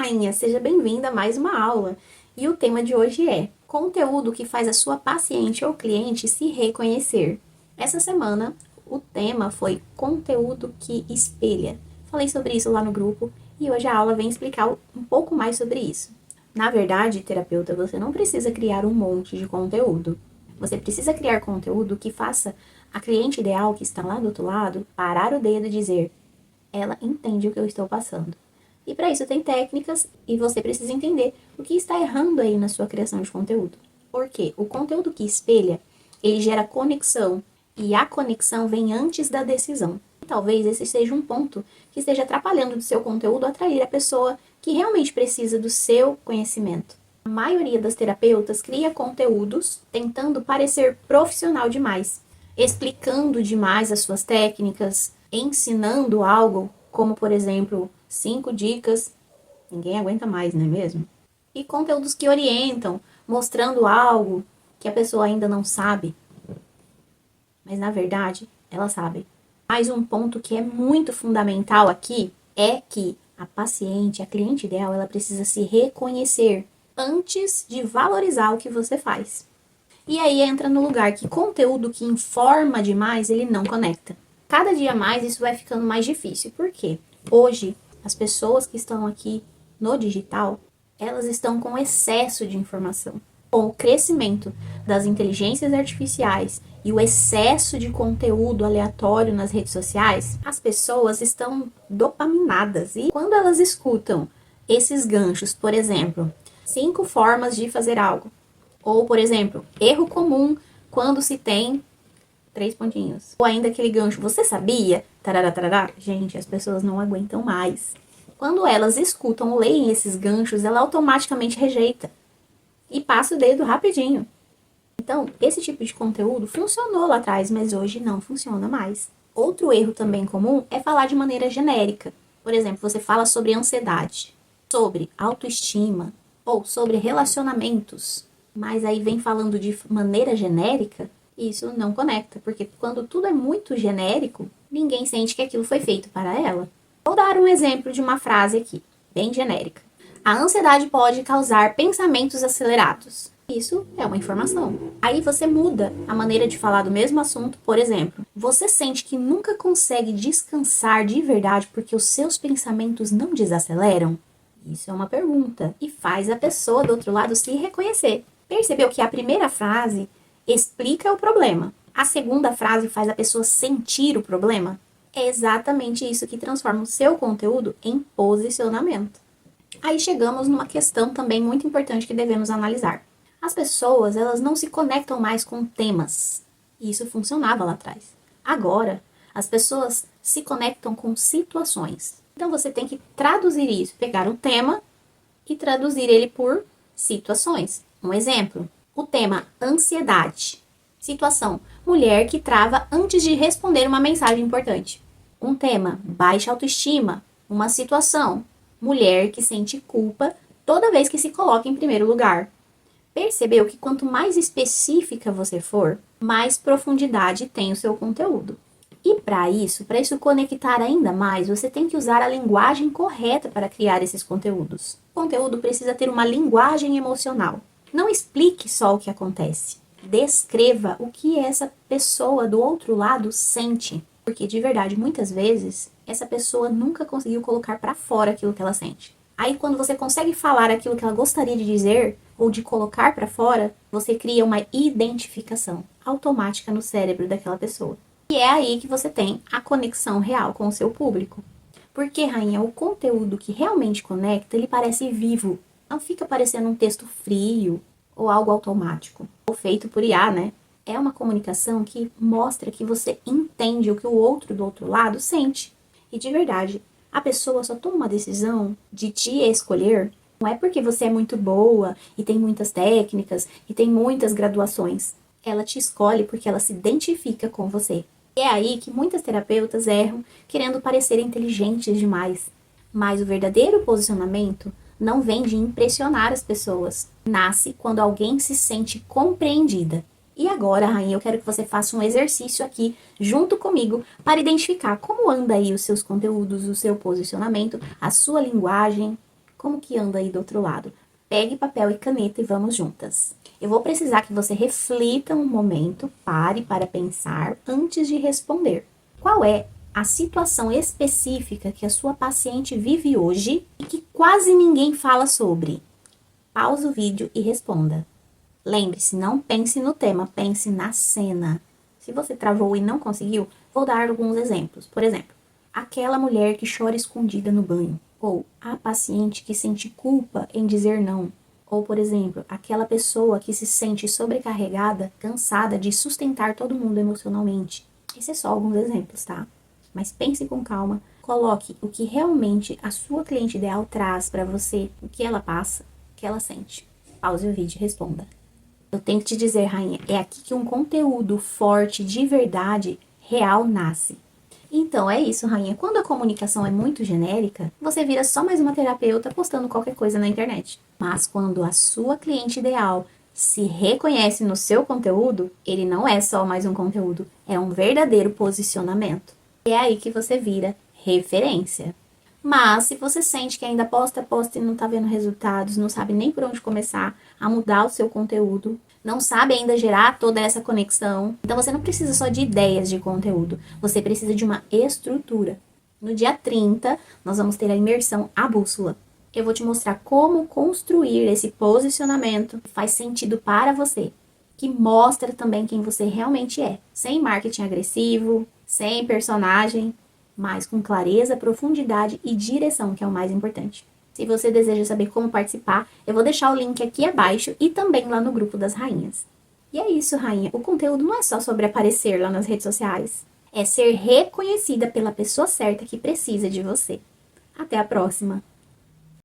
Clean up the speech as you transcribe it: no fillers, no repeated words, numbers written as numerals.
rainha, seja bem-vinda a mais uma aula. E o tema de hoje é conteúdo que faz a sua paciente ou cliente se reconhecer. Essa semana o tema foi conteúdo que espelha. Falei sobre isso lá no grupo e hoje a aula vem explicar um pouco mais sobre isso. Na verdade, terapeuta, você não precisa criar um monte de conteúdo. Você precisa criar conteúdo que faça a cliente ideal que está lá do outro lado parar o dedo e dizer: ela entende o que eu estou passando. E para isso tem técnicas e você precisa entender o que está errando aí na sua criação de conteúdo. Porque o conteúdo que espelha, ele gera conexão e a conexão vem antes da decisão. Talvez esse seja um ponto que esteja atrapalhando do seu conteúdo atrair a pessoa que realmente precisa do seu conhecimento. A maioria das terapeutas cria conteúdos tentando parecer profissional demais, explicando demais as suas técnicas, ensinando algo, como por exemplo, 5 dicas, ninguém aguenta mais, não é mesmo? E conteúdos que orientam, mostrando algo que a pessoa ainda não sabe, mas na verdade ela sabe. Mais um ponto que é muito fundamental aqui é que a paciente, a cliente ideal, ela precisa se reconhecer antes de valorizar o que você faz. E aí entra no lugar que conteúdo que informa demais, ele não conecta. Cada dia mais isso vai ficando mais difícil. Por quê? Hoje, as pessoas que estão aqui no digital, elas estão com excesso de informação. Com o crescimento das inteligências artificiais e o excesso de conteúdo aleatório nas redes sociais, as pessoas estão dopaminadas. E quando elas escutam esses ganchos, por exemplo, 5 formas de fazer algo, ou, por exemplo, erro comum quando se tem 3 pontinhos. Ou ainda aquele gancho, você sabia? Tarará, tarará. Gente, as pessoas não aguentam mais. Quando elas escutam ou leem esses ganchos, ela automaticamente rejeita. E passa o dedo rapidinho. Então, esse tipo de conteúdo funcionou lá atrás, mas hoje não funciona mais. Outro erro também comum é falar de maneira genérica. Por exemplo, você fala sobre ansiedade, sobre autoestima ou sobre relacionamentos. Mas aí vem falando de maneira genérica, isso não conecta, porque quando tudo é muito genérico, ninguém sente que aquilo foi feito para ela. Vou dar um exemplo de uma frase aqui, bem genérica. A ansiedade pode causar pensamentos acelerados. Isso é uma informação. Aí você muda a maneira de falar do mesmo assunto, por exemplo. Você sente que nunca consegue descansar de verdade porque os seus pensamentos não desaceleram? Isso é uma pergunta e faz a pessoa do outro lado se reconhecer. Percebeu que a primeira frase explica o problema. A segunda frase faz a pessoa sentir o problema? É exatamente isso que transforma o seu conteúdo em posicionamento. Aí chegamos numa questão também muito importante que devemos analisar. As pessoas, elas não se conectam mais com temas. Isso funcionava lá atrás. Agora, as pessoas se conectam com situações. Então você tem que traduzir isso, pegar um tema e traduzir ele por situações. Um exemplo, o tema ansiedade. Situação, mulher que trava antes de responder uma mensagem importante. Um tema, baixa autoestima. Uma situação, mulher que sente culpa toda vez que se coloca em primeiro lugar. Percebeu que quanto mais específica você for, mais profundidade tem o seu conteúdo. E para isso conectar ainda mais, você tem que usar a linguagem correta para criar esses conteúdos. O conteúdo precisa ter uma linguagem emocional. Não explique só o que acontece. Descreva o que essa pessoa do outro lado sente. Porque, de verdade, muitas vezes, essa pessoa nunca conseguiu colocar para fora aquilo que ela sente. Aí, quando você consegue falar aquilo que ela gostaria de dizer, ou de colocar para fora, você cria uma identificação automática no cérebro daquela pessoa. E é aí que você tem a conexão real com o seu público. Porque, rainha, o conteúdo que realmente conecta, ele parece vivo. Não fica parecendo um texto frio ou algo automático. Ou feito por IA, né? É uma comunicação que mostra que você entende o que o outro do outro lado sente. E de verdade, a pessoa só toma uma decisão de te escolher. Não é porque você é muito boa e tem muitas técnicas e tem muitas graduações. Ela te escolhe porque ela se identifica com você. É aí que muitas terapeutas erram, querendo parecer inteligentes demais. Mas o verdadeiro posicionamento não vem de impressionar as pessoas. Nasce quando alguém se sente compreendida. E agora, rainha, eu quero que você faça um exercício aqui, junto comigo, para identificar como anda aí os seus conteúdos, o seu posicionamento, a sua linguagem, Como que anda aí do outro lado? Pegue papel e caneta e vamos juntas. Eu vou precisar que você reflita um momento, pare para pensar antes de responder. Qual é a situação específica que a sua paciente vive hoje e que quase ninguém fala sobre? Pause o vídeo e responda. Lembre-se, não pense no tema, pense na cena. Se você travou e não conseguiu, vou dar alguns exemplos. Por exemplo, aquela mulher que chora escondida no banho. Ou a paciente que sente culpa em dizer não. Ou, por exemplo, aquela pessoa que se sente sobrecarregada, cansada de sustentar todo mundo emocionalmente. Esses são só alguns exemplos, tá? Mas pense com calma, coloque o que realmente a sua cliente ideal traz para você, o que ela passa, o que ela sente. Pause o vídeo e responda. Eu tenho que te dizer, rainha, é aqui que um conteúdo forte, de verdade, real nasce. Então, é isso, rainha. Quando a comunicação é muito genérica, você vira só mais uma terapeuta postando qualquer coisa na internet. Mas quando a sua cliente ideal se reconhece no seu conteúdo, ele não é só mais um conteúdo, é um verdadeiro posicionamento. E é aí que você vira referência. Mas, se você sente que ainda posta e não tá vendo resultados, não sabe nem por onde começar a mudar o seu conteúdo, não sabe ainda gerar toda essa conexão, então você não precisa só de ideias de conteúdo, você precisa de uma estrutura. No dia 30, nós vamos ter a imersão A Bússola. Eu vou te mostrar como construir esse posicionamento que faz sentido para você, que mostra também quem você realmente é, sem marketing agressivo, sem personagem, mas com clareza, profundidade e direção, que é o mais importante. Se você deseja saber como participar, eu vou deixar o link aqui abaixo e também lá no grupo das rainhas. E é isso, rainha. O conteúdo não é só sobre aparecer lá nas redes sociais. É ser reconhecida pela pessoa certa que precisa de você. Até a próxima!